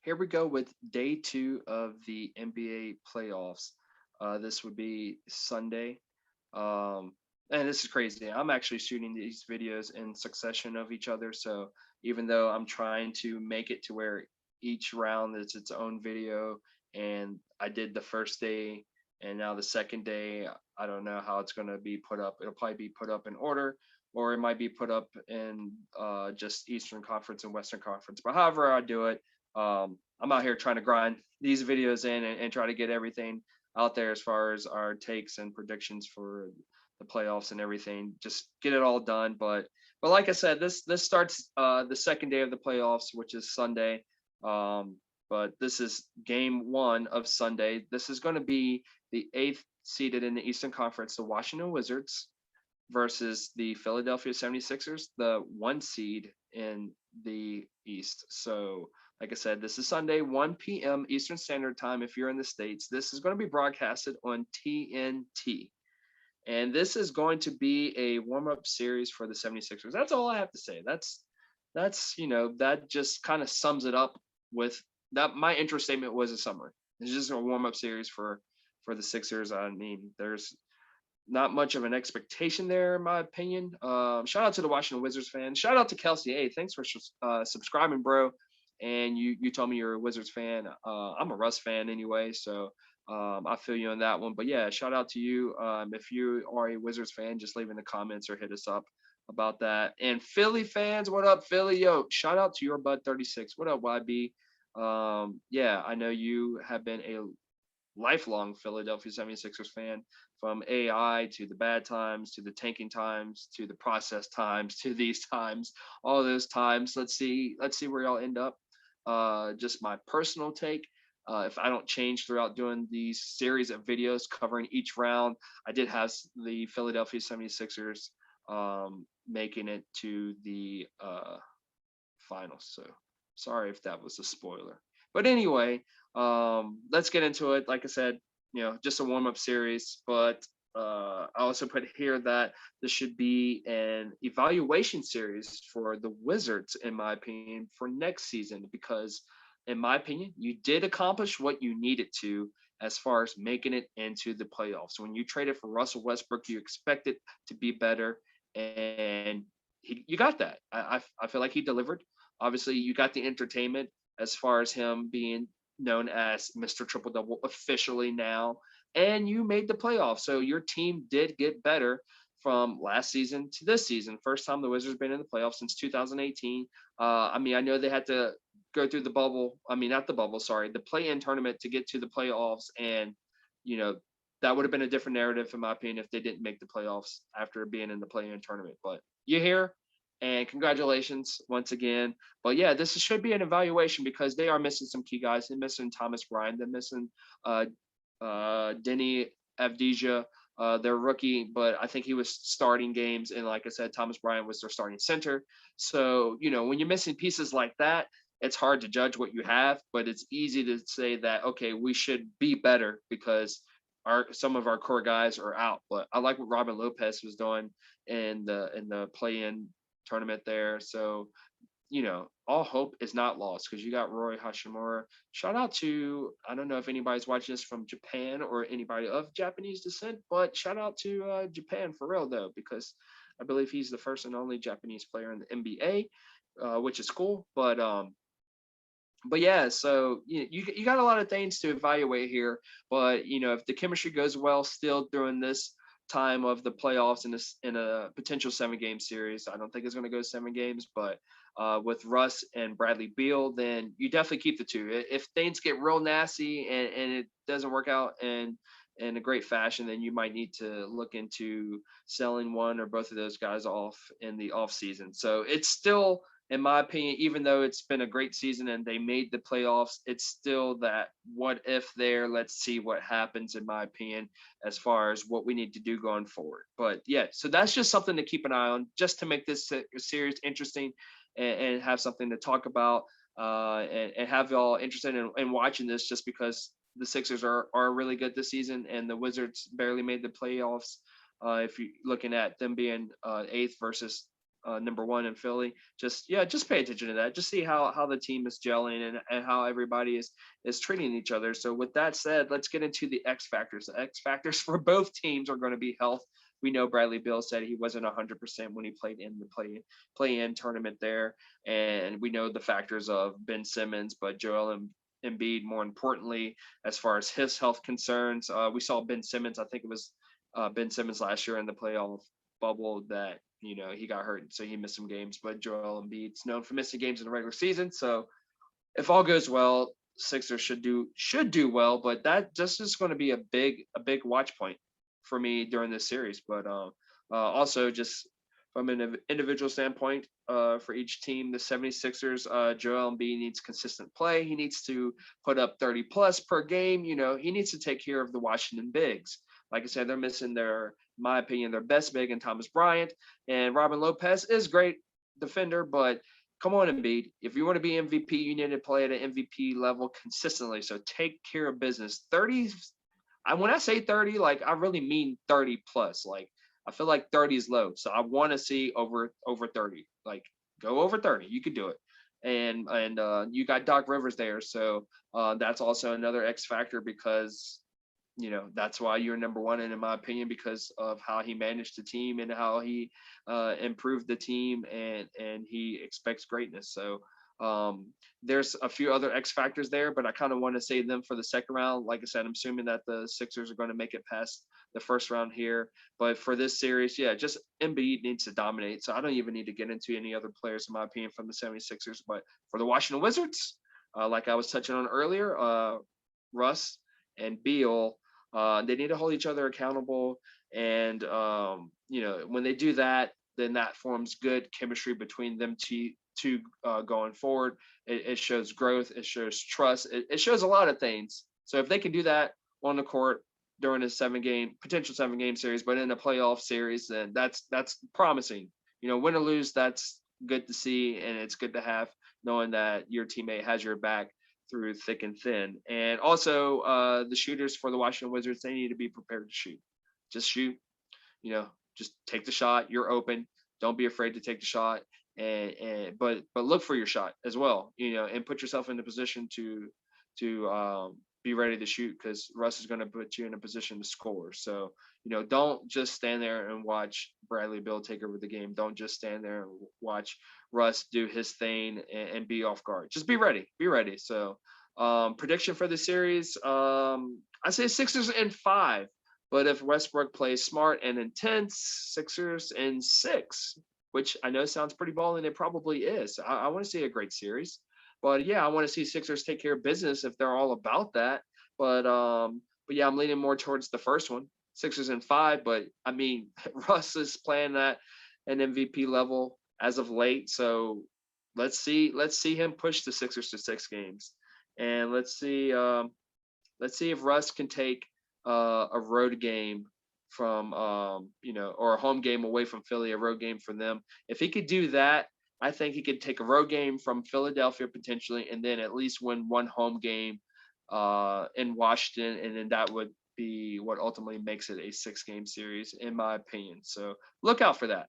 Here we go with day two of the NBA playoffs. This would be Sunday. Um, and this is crazy. I'm actually shooting these videos in succession of each other. So even though I'm trying to make it to where each round is its own video, and I did the first day and now the second day, I don't know how it's going to be put up. It'll probably be put up in order, or it might be put up in just Eastern Conference and Western Conference. But however I do it, I'm out here trying to grind these videos in and try to get everything out there as far as our takes and predictions for the playoffs and everything. Just get it all done. But like I said, this starts the second day of the playoffs, which is Sunday. Um, but this is game one of Sunday. This is going to be the eighth seeded in the Eastern Conference, the Washington Wizards, versus the Philadelphia 76ers, the one seed in the East. So, like I said, this is Sunday, 1 p.m. Eastern Standard Time. If you're in the States, this is going to be broadcasted on TNT. And this is going to be a warm-up series for the 76ers. That's all I have to say. That just kind of sums it up with that. My intro statement was a summary. It's just a warm-up series for the Sixers. I mean, there's not much of an expectation there, in my opinion. Shout out to the Washington Wizards fans. Shout out to Kelsey. Hey, thanks for subscribing, bro. And you told me you're a Wizards fan. I'm a Russ fan anyway, so I feel you on that one. But yeah, shout out to you. If you are a Wizards fan, just leave in the comments or hit us up about that. And Philly fans, what up, Philly? Yo, shout out to your bud 36. What up, YB? Yeah, I know you have been a lifelong Philadelphia 76ers fan, from AI to the bad times to the tanking times to the process times to these times, all those times. Let's see where y'all end up. Just my personal take. If I don't change throughout doing these series of videos covering each round, I did have the Philadelphia 76ers making it to the finals. So sorry if that was a spoiler. But anyway, let's get into it. Like I said, just a warm up series. But I also put here that this should be an evaluation series for the Wizards, in my opinion, for next season, because, in my opinion, you did accomplish what you needed to as far as making it into the playoffs. When you traded for Russell Westbrook, you expected to be better, and you got that. I feel like he delivered. Obviously, you got the entertainment as far as him being known as Mr. Triple Double officially now, and you made the playoffs. So your team did get better from last season to this season. First time the Wizards been in the playoffs since 2018. I mean, I know they had to go through the bubble. I mean, not the bubble, sorry, the play-in tournament to get to the playoffs, and you know that would have been a different narrative, in my opinion, if they didn't make the playoffs after being in the play-in tournament. But you're here, and congratulations once again. But yeah, this should be an evaluation because they are missing some key guys. They're missing Thomas Bryant. They're missing uh, Denny Avdija, their rookie, but I think he was starting games. And like I said, Thomas Bryant was their starting center. So, when you're missing pieces like that, it's hard to judge what you have, but it's easy to say that, okay, we should be better because some of our core guys are out. But I like what Robin Lopez was doing in the play-in tournament there. So, all hope is not lost because you got Roy Hashimura. Shout out to, I don't know if anybody's watching this from Japan or anybody of Japanese descent, but shout out to Japan for real though, because I believe he's the first and only Japanese player in the NBA, which is cool. But yeah, so you got a lot of things to evaluate here. But if the chemistry goes well still during this time of the playoffs in a potential 7 game series, I don't think it's going to go 7 games, but with Russ and Bradley Beal, then you definitely keep the two. If things get real nasty and it doesn't work out in a great fashion, then you might need to look into selling one or both of those guys off in the off season. So it's still, in my opinion, even though it's been a great season and they made the playoffs, it's still that what if there. Let's see what happens, in my opinion, as far as what we need to do going forward. But yeah, so that's just something to keep an eye on, just to make this series interesting and have something to talk about, and have y'all interested in watching this, just because the Sixers are really good this season and the Wizards barely made the playoffs. If you're looking at them being eighth versus number one in Philly. Just pay attention to that. Just see how the team is gelling and how everybody is treating each other. So with that said, let's get into the X factors. The X factors for both teams are going to be health. We know Bradley Beal said he wasn't 100% when he played in the play-in tournament there, and we know the factors of Ben Simmons, but Joel Embiid more importantly as far as his health concerns. We saw Ben Simmons. I think it was Ben Simmons last year in the playoff bubble that he got hurt, so he missed some games. But Joel Embiid's known for missing games in the regular season, so if all goes well, Sixers should do well. But that just is going to be a big watch point for me during this series. But also just from an individual standpoint, for each team, the 76ers, Joel Embiid needs consistent play. He needs to put up 30 plus per game. He needs to take care of the Washington bigs. Like I said, they're missing in my opinion, their best big in Thomas Bryant, and Robin Lopez is great defender, but come on, Embiid. If you want to be MVP, you need to play at an MVP level consistently. So take care of business. 30, when I say 30, like I really mean 30 plus. Like I feel like 30 is low. So I want to see over 30. Like go over 30. You could do it. And you got Doc Rivers there. So that's also another X factor because that's why you're number one, and in my opinion, because of how he managed the team and how he improved the team, and he expects greatness. So there's a few other X factors there, but I kind of want to save them for the second round. Like I said, I'm assuming that the Sixers are going to make it past the first round here. But for this series, yeah, just Embiid needs to dominate. So I don't even need to get into any other players, in my opinion, from the 76ers. But for the Washington Wizards, like I was touching on earlier, Russ and Beal, they need to hold each other accountable. And, when they do that, then that forms good chemistry between them two going forward. It shows growth. It shows trust. It shows a lot of things. So if they can do that on the court during a potential 7 game series, but in a playoff series, then that's promising. Win or lose, that's good to see. And it's good to have knowing that your teammate has your back through thick and thin. And also the shooters for the Washington Wizards, they need to be prepared to shoot. Just shoot, just take the shot. You're open. Don't be afraid to take the shot. But look for your shot as well, and put yourself in the position to be ready to shoot, because Russ is going to put you in a position to score. So, don't just stand there and watch Bradley Beal take over the game. Don't just stand there and watch Russ do his thing and be off guard. Just be ready. Be ready. So, prediction for the series, I say Sixers in 5. But if Westbrook plays smart and intense, Sixers in 6, which I know sounds pretty ballsy, and it probably is. I want to see a great series. But yeah, I want to see Sixers take care of business if they're all about that. But yeah, I'm leaning more towards the first one, Sixers in 5. But I mean, Russ is playing at an MVP level as of late. So let's see him push the Sixers to 6 games, and let's see if Russ can take a road game from or a home game away from Philly, a road game for them. If he could do that, I think he could take a road game from Philadelphia potentially, and then at least win one home game in Washington, and then that would be what ultimately makes it a 6 game series, in my opinion. So look out for that.